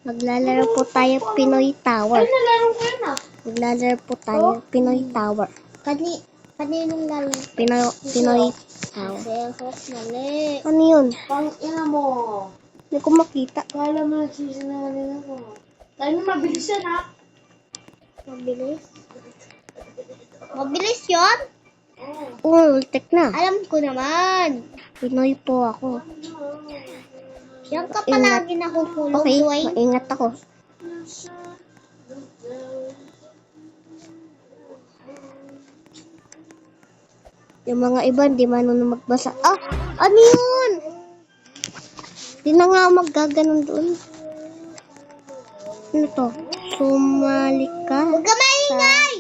Maglalaro po tayo Pinoy Tower. Ay, nalaro ko yun ah. Maglalaro po tayo Pinoy Tower. Kaninong laro? Pinoy Tower. Sehok, mali. Ano yun? Pang ina mo. Hindi ko makita. Kala mo nagsisinungaling ako. Tayo na mabilis yan ha. Mabilis? Mabilis yun? Oo. Ultek na. Alam ko naman. Pinoy po ako. Yan ka palagi nakukulong, Okay, Dwayne. maingat ako. Yung mga iba, hindi marunong magbasa. Ah! Ano yun? Di na nga maggaganon doon. Ano to? Sumali ka Huwag ka maingay!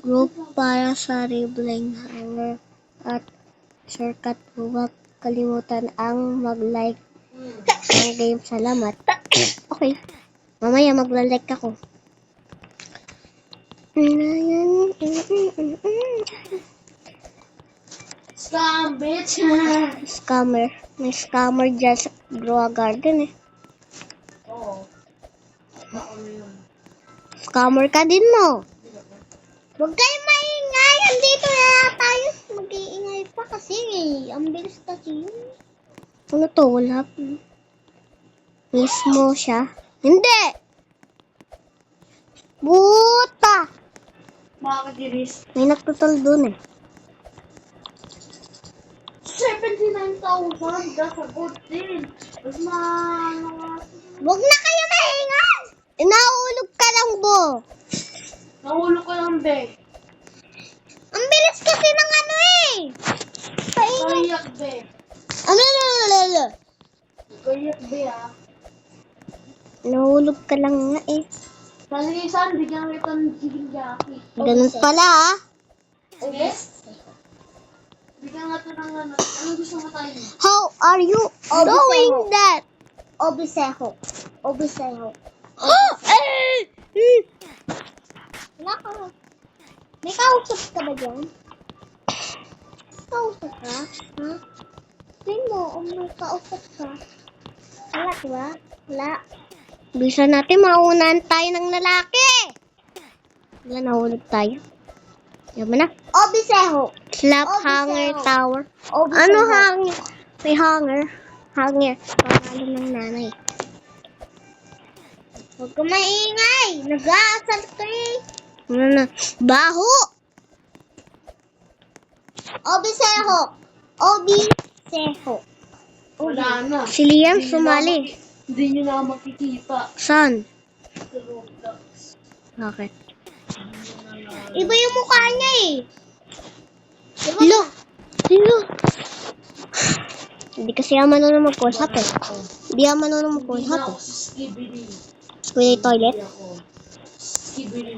group para sa Ribling Hanger at shortcut. Huwag kalimutan ang mag-like ng game. Salamat. Okay. Mamaya magla-like ako. Scam, bitch! Scammer. May scammer dyan sa Groa Garden eh. Oo. Ako na yun. Scammer ka din mo. Huwag kayo maingay! Andito na tayo. Mag-iingay pa kasi eh. Ang bilis kasi yun. Ano to? Wala. Mismo siya. Hindi! Buta! Bakit Iris? May nagtutol dun eh. 79,000. That's a good deal. Mas Huwag na kayo maingay! Inaulog ka lang, Bo. Nahulog ko lang, be. Ang bilis kasi ng ano eh. Kayak, be. Ano lalala? Kayak, be, ah. Nahulog ka lang nga eh. Palisan, bigyan kita ng chicken jockey. Ganun pala ah. Sige? Bigyan nga ito ng ano. Anong gusto mo tayo? How are you doing that? Obiseho. Obiseho. Wala ka. May kausap ka ba dyan? Kausap ka? Ha? Tingin mo, may kausap ka. Wala, diba? Wala. Bisa natin maunahan tayo ng lalaki. Wala, nahulog tayo. Yaman na. Obiseho. Slap Obiseho. hanger tower. Obiseho. Ano hanger? May hanger. Hanger. Pangalan ng nanay. Huwag ka maingay. Nag-aasal ka eh. Ano na? Baho! Obiseho. Obiseho. Wala na. Si Liam sumali. Hindi nyo na makikita. Saan? Sa Roblox. Bakit? Iba yung mukha niya eh. Diba? Lo! Lo! Hindi kasi ako marunong mag-usap eh. Hindi ako marunong Hindi mag-usap na eh. ako si Skibidi. Kuya toilet? Hindi ako. Skibidi.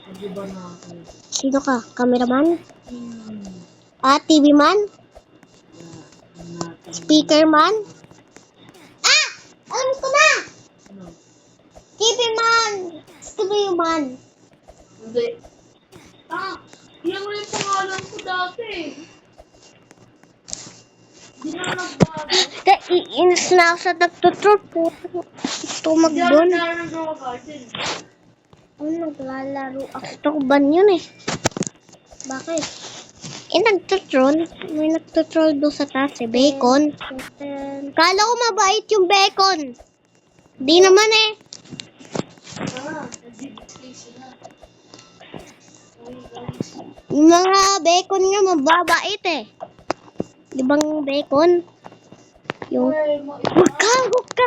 Hindi ba na ako? Sino ka? Cameraman? Hmm. Ah, TV man? Natin. Speaker man? Ah! Alam ko na! Ano? TV man! Studio man! Hindi. Ah! Yan nga yung pangalan ko dati. Hindi na nagbago. Iinis na ako sa nagtutrol po. Gusto ko Hindi ako mag-ban. naglalaro garden. Ano, naglalaro ako. Gusto ko ban yun eh. Bakit? Nagtutrol. May nagtutrol doon sa taas eh. Bacon. Kala ko mabait yung bacon. Di naman eh. Ah! Nag-display sila. Yung mga bacon nga mababait eh. Di bang bacon? Yung Huwag ka!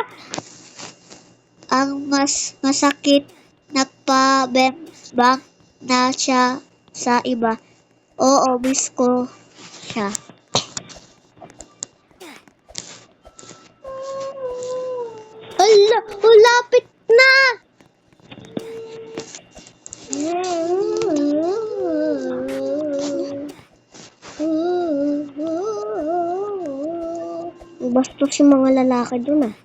Ang mas masakit na pabembak na siya sa iba. Oo, miss ko siya. Ala, lapit na! Bastos yung mga lalaki dun ah.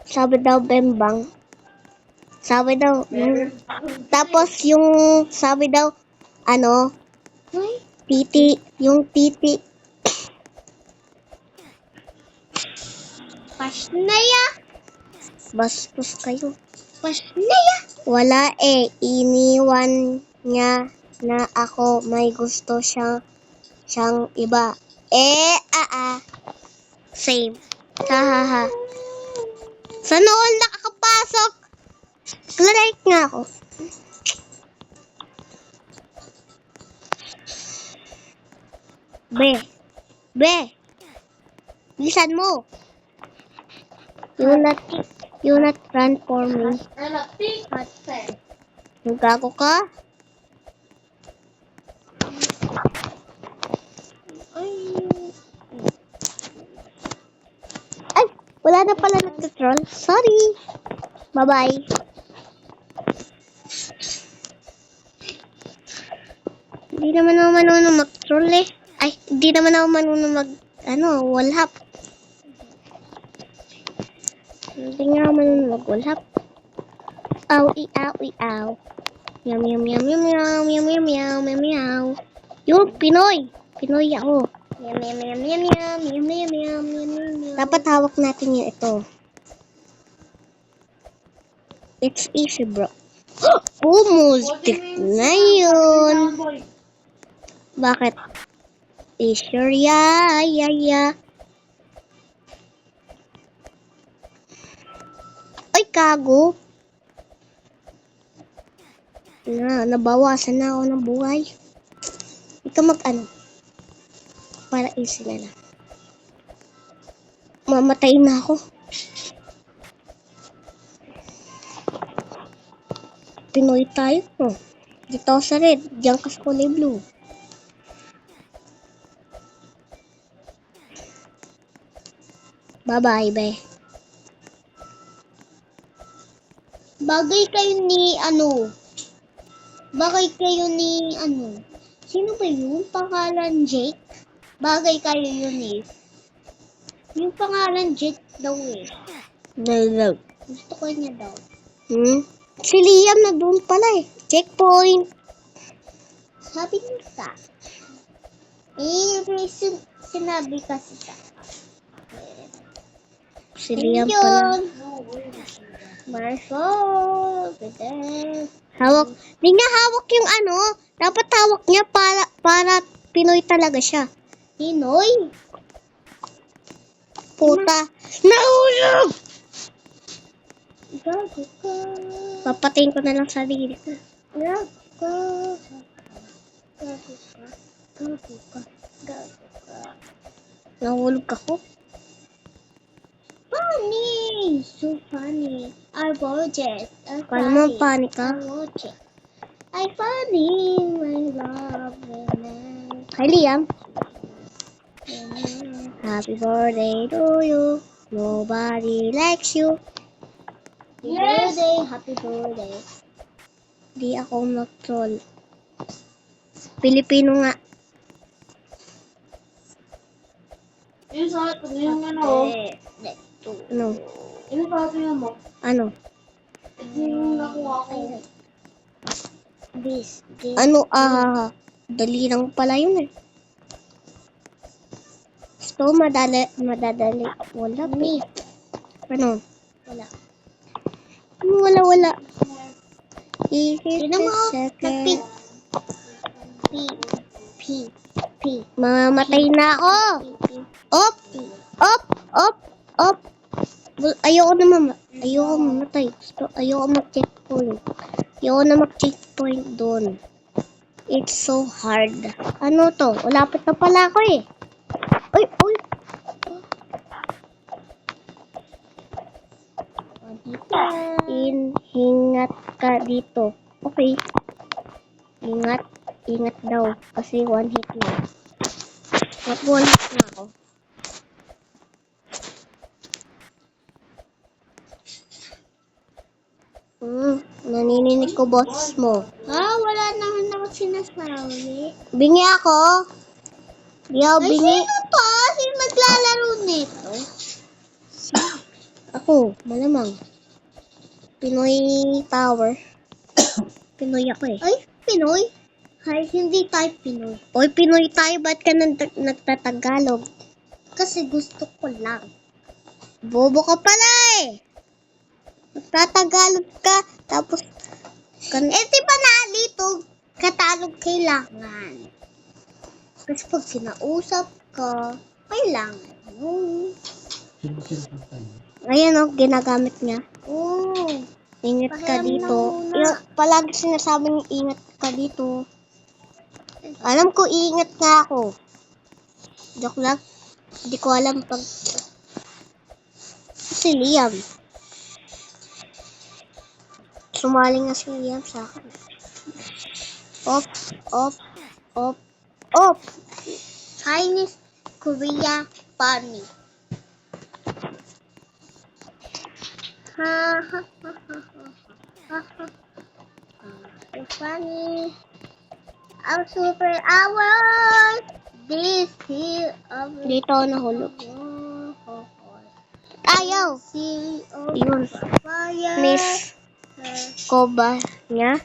Sabi daw bembang. Sabi daw, tapos yung sabi daw, ano, titi, yung titi. Pasnaya! Bastos kayo. Pasnaya. Wala eh. Iniwan niya na ako may gusto siyang iba. Same. Hahaha. Sana all nakakapasok. Like nga ako. Be. Bilisan mo. You not run for me. Electric hot pen. Gago ka? Ay, wala na pala nagtutroll. Sorry. Bye-bye. Hindi naman ako marunong mag-troll eh. Ay, hindi naman ako marunong wallhap. Hindi nga ako marunong mag-wallhap. Aw, aw. Yum, yum, yum, yum, yum, yum, yum, yum, yum, yum. Yung Pinoy. Pinoy ako. Yum, yum, yum, yum, yum, yum, yum, yum, yum, yum. Dapat hawak natin yung ito. It's easy, bro. Mustik na yun. Bakit? Sure, yeah. Ay, kago. Nabawasan na ako ng buhay. Ikaw para easy na lang. Mamatay na ako. Pinoy tayo. Dito ako sa red. Diyan ka sa kulay blue. Bye-bye, be. Bagay kayo ni Sino ba yun? Pangalan Jake? Bagay kayo yun eh. Yung pangalan Jake daw eh. No. Gusto ko niya daw. Si Liam na doon pala eh. Checkpoint. Sabi niya sinabi kasi sa Si Liam pala. Marshall. Hawak. Di nga hawak yung dapat hawak niya para Pinoy talaga siya. Pinoy? Puta. Nahulog! Gago ka. Papatayin ko na lang sarili ko. Gago ka. Nahulog ako. Funny! So funny. I watch it. Kala mo funny ka? I watch it. I funny. My love. Hi, Liam. Happy birthday to you. Nobody likes you. Yes! Happy birthday. Di ako mag-troll. Pilipino nga. Yung sa atin, yung Ano? yung sa atin mo. Ano? Yung nakuha ko. This. Ano? Dali lang pala yun eh. So, madadali. Wala pa eh. Ano? Wala. Wala. Sino mo? Nag-P. P. Mamamatay na ako. Op! Ayoko mamatay. Ayoko mag-checkpoint doon. It's so hard. Ano to? Malapit na pala ako eh. Uy! Ingat ka dito. Okay. Ingat daw. Kasi one hit na. One hit na ako. Nanininig ko boss mo. Wala naman ako sinasabi. Bingi ako. Di ako Ay, bingi. sino to? Sino maglalaro nito? Ako, malamang. Pinoy Tower. Pinoy ako eh. Ay, Pinoy? Ay, hindi tayo Pinoy. Oy, Pinoy tayo. Ba't ka nagtatagalog? Kasi gusto ko lang. Bobo ka pala eh. Magtatagalog ka, tapos Di ba nalito? Katalog kailangan. Kasi pag kinausap ka, kailangan mo. ayan o, ginagamit niya. Oo. Ingat ka Pahiram dito. na muna. Yung, palagi sinasabing ingat ka dito. Alam ko, ingat nga ako. Joke lang. Hindi ko alam pag... Si Liam. Sumali nga si Liam sa akin. Op, op, op, op. Chinese, Korea, funny. Ha ha ha ha ha ha. So funny. Our super hours. This here of Dito ako nahulog. Ayaw. See Yun. fire. Miss ko ba niya?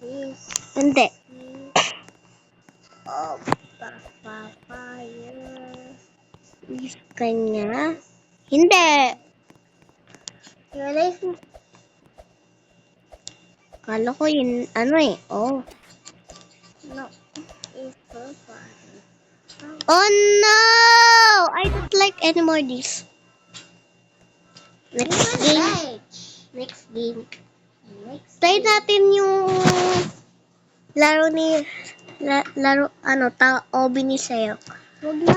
This Hindi. of fire. Miss ka niya? Hindi. Realize mo? Kala ko yun, ano eh. Oh. No. It's so funny. Oh no! I don't like anymore this. Next game. Next game. Try natin yung laro ni laro ano Obi ni Seo. Huwag na.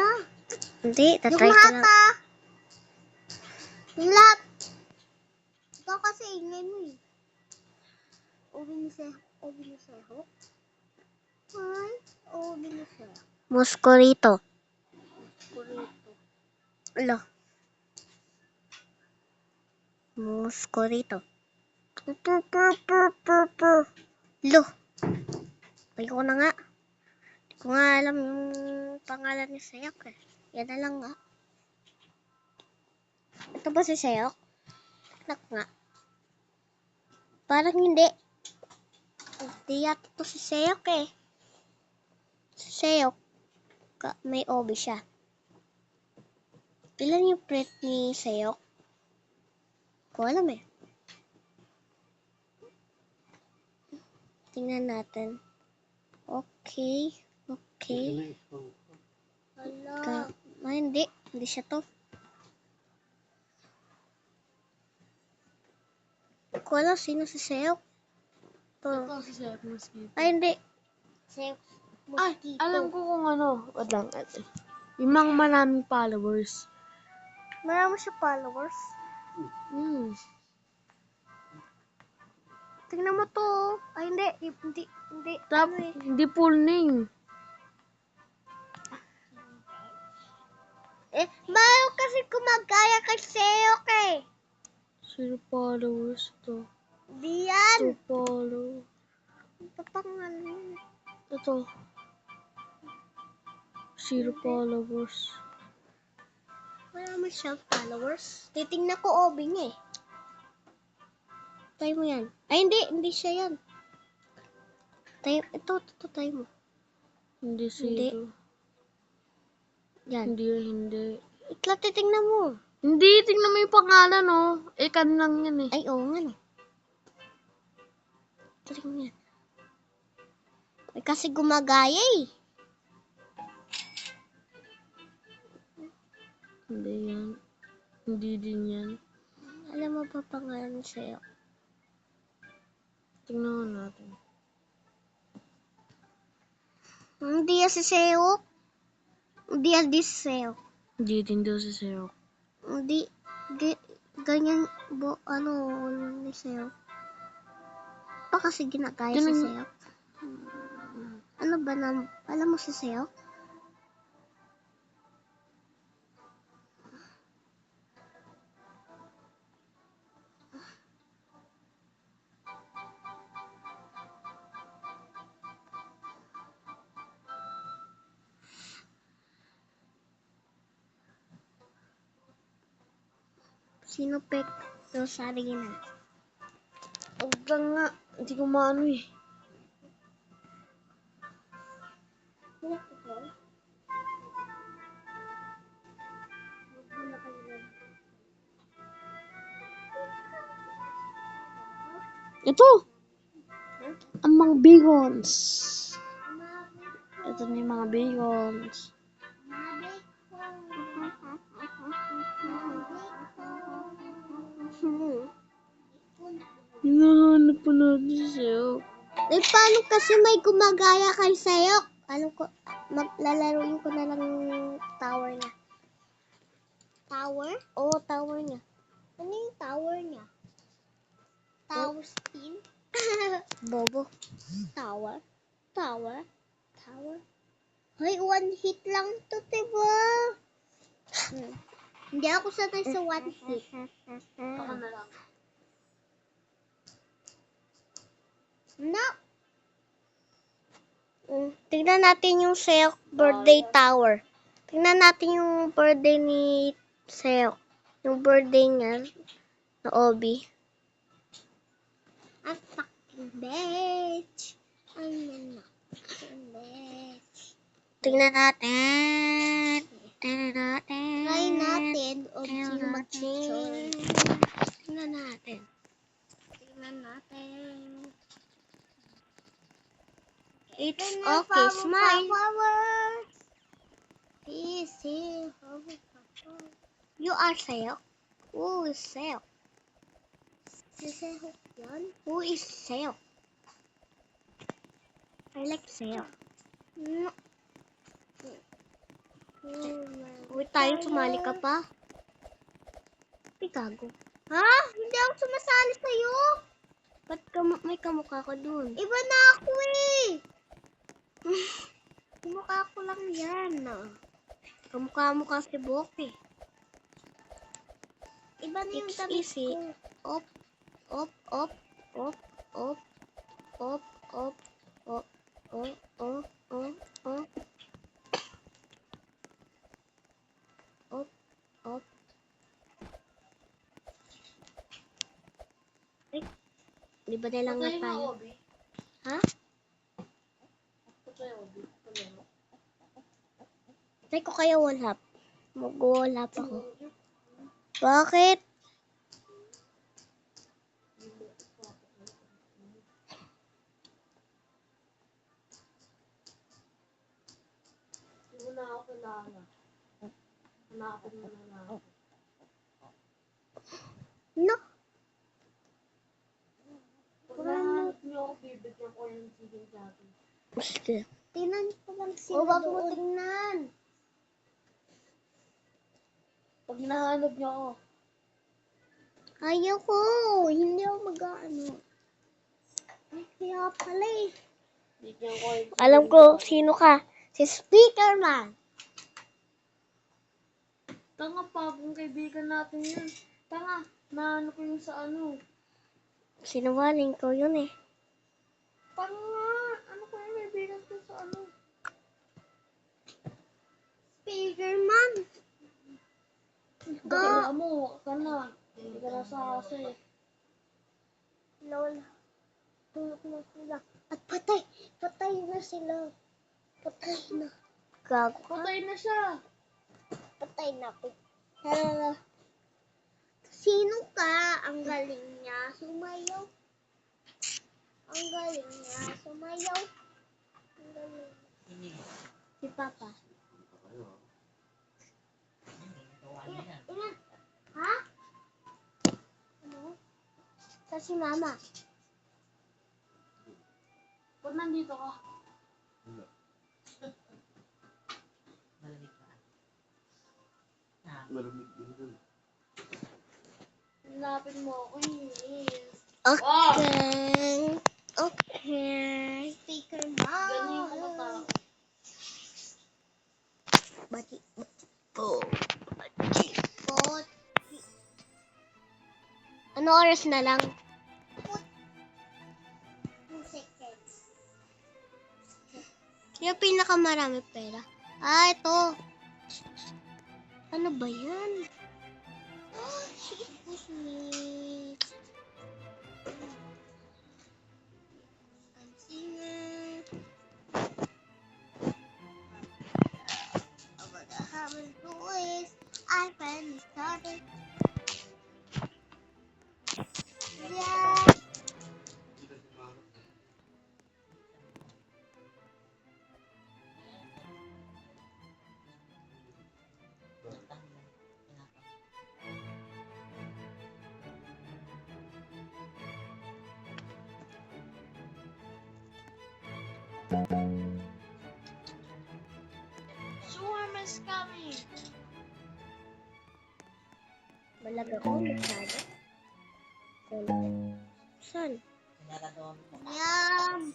Hindi, Yung tatry ko lahat lang. ah. Yung lahat. Ikaw kasi ingay mo eh. Obi ni Seho. Ay, Obi ni Seho. Moscorito. Kurito. Alo. Moscorito. Lo. Ayoko na nga. Hindi ko nga alam yung pangalan ni Seyok eh. Yan na lang nga. Ito ba si Seyok? Nak nga. Parang hindi. Hindi yata ito si Seyok eh. Si Seyok. May obi siya. Ilan yung pret ni Seyok? Ko alam eh. Tingnan natin. Okay. Okay. Hala. Hindi. Hindi siya to. Ko alam sino si Seyok. To. Ikaw si Seth Mosquito. Ay, hindi. Seho. Ay, Mosquito. alam ko kung ano. Wait lang. Yung mga maraming followers. Marami siya followers. Hmm. Tingnan mo to. Ay, hindi. Hindi. Tap, Ano eh. hindi full name. Bayo kasi kumagaya kay Seok eh. Zero followers to. Diyan. 2 follow. Ito pangalan. Ito. 0 followers. Marami siyang followers. Titingnan ko obi niya eh. Try mo yan. Ay, hindi. Hindi siya yan. Ito, try mo. Hindi Hindi. zero. Yan. Hindi. Itla, titingnan mo. Hindi, tingnan mo yung pangalan, oh. Kan lang yan, eh. Ay, oo nga no. Try mo yan. Ay, kasi gumagaya eh. Hindi yan. Hindi din yan. Alam mo ba pangalan sa'yo? Tingnan mo natin. Hindi yan si Seo. Hindi yan si Seo. Hindi din daw si Zero. Hindi. Ganyan, ano ni Seo. Pa kasi ginagaya si Ganun- Seo. Ano ba na, alam mo si Seo? Sino pek Rosarina? Huwag lang nga. Hindi ko maano, eh. Ito! Ang mga bacons. Ito na yung mga bacons. Hinahanap pa natin sa'yo. Eh, paano kasi may gumagaya kay Sayok? Maglalaroin ko na lang yung tower niya. Tower? Oo, tower niya. Ano yung tower niya? Tower spin? Bobo. Tower? Tower? Tower? Hoy, one hit lang to, diba? Hindi ako sanay sa one hit. Ako na lang. No! Tingnan natin yung Seok birthday tower. Tingnan natin yung birthday ni Seok. Yung birthday niya na Obi. I'm fucking bitch. I'm not fucking bitch. Tingnan natin. Tingnan natin. Try natin o sino mag-choy. Tingnan natin. Tingnan natin. It's okay, smile. Easy. You are Seok. Who is Seok? Si Sehok yan? Who is Seok? I like Seok. No. Uy, tayo, sumali ka pa. Gago. Ha? Hindi ako sumasali sa'yo. Ba't may kamukha ka dun? Iba na ako eh. Kamukha ko lang yan. Kamukha mo kasi Boki. Iba na yung It's damit easy. ko. Up, up, up, up, up, up, up, up, up, up, up, up. Up, up. Ay, di ba na lang na Patay na, tayo? Obi. Ha? Patay, Obi. Patay mo. Try ko kaya wallhap. Mag-wallhap ako. Bakit? Hindi mo na ako kilala. Hanapin mo na lang. No. Pag nahanap niyo ako, bibigyan ko yung chicken chatin. Sige. Tingnan ko lang sila O, wag mo doon. tingnan. Pag nahanap niyo ako, Ayoko. Hindi ako mag-ano. Ay, kaya pala eh. bigyan ko yung Alam ko sino ka. Si Speakerman. Tanga pa, kung kaibigan natin yun. Tanga, nahanap ko yung sa ano. Sinungaling ko yun eh. Tanga, ano ko yung kaibigan ko sa ano. Spiderman. Wala mo, ka na. Hindi ka na sa aso eh. Lola. Tulog na sila. At patay. Patay na sila. Patay na. Gago. Patay na siya. Patay na ako. Hello. Sino ka? Ang galing niya. Sumayaw. Ang galing niya. Sumayaw. Ang galing. Si Papa. Ilan? Ha? Ano? Sa si Mama. Ba't nandito ka? Hanapin mo ako eh. Okay. Okay. Speaker Ganyan ko mom. matao. Bati. Po. Pot. Ano oras na lang? 2 seconds. Yung pinakamarami pera. Ah, ito. Ano ba yan? Oh, she is push me. I'm singer. Over the hammer boys. I finally started. Yeah. Swarm is coming. Balag ako, masyado. Saan? Yum!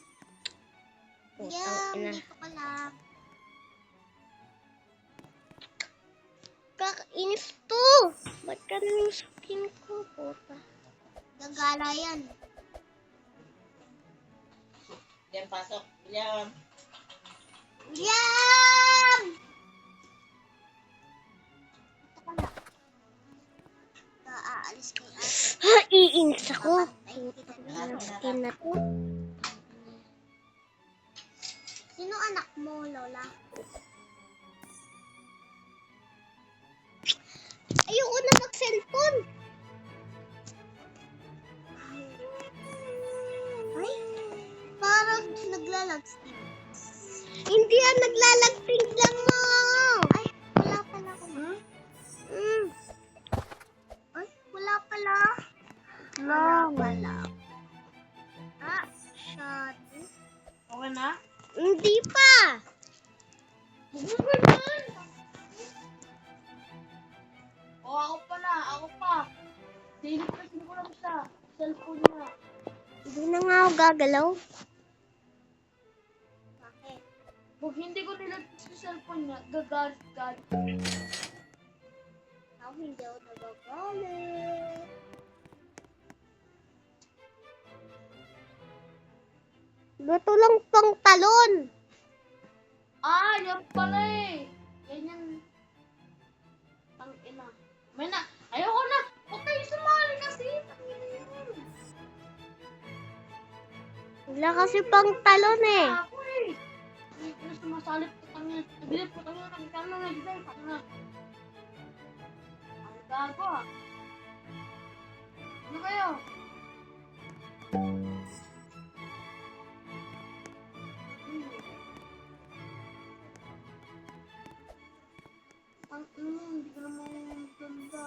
Putang Yum! ina. Dito ka lang. Kakainis to! Ba't ganun yung skin ko, puta? Gagala yan. Yan, pasok. William. Yum! Dito ka lang. Aalis ko yung ate. Ha! Iinis ako! Papatay kita Ang dito. skin na to. Sino anak mo, Lola? Ayoko na mag-cellphone! Ay, parang naglalagstick. Hindi yan, naglalagting lang mo! Ay, wala pala ako. Ay, wala pala. Wala pala. Ah, shot. Okay na? Hindi pa! O, ako pala. Ako pa. Sinipin ko lang siya. Cellphone niya. Hindi na nga ako gagalaw. Bakit? Pag hindi ko nilagay sa cellphone niya, gagalit. Ako hindi ako nagagalit. Luto lang pang talon. Ah, yan pala eh. Ganyan. Tangina. May na. Ayoko na. Huwag kayo sumali kasi. Tangina yun. Wala kasi pang talon eh. Ako eh. Hindi ko na sumasalit ko tangina. Nagbilip ko tangina. Nagkano na nagbilip. Tangina. Ang gago ah. Ano kayo? Ang hindi ko naman ganda.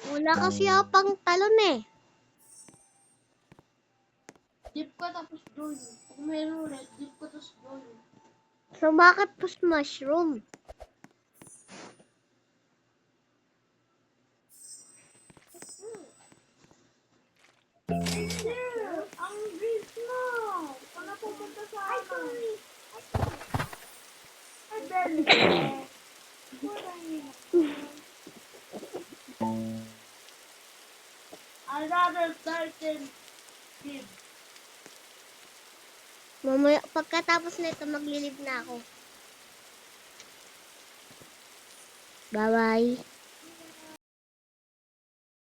Wala kasi ako pang talon eh. Dip ko tapos join. Kung meron ulit, dip ko tapos join. So bakit pus mushroom? Ang green na! Paano pumunta sa ano? Ay, Belly. Another certain dip. Mamaya, pagkatapos na ito, maglilib na ako. Bye-bye.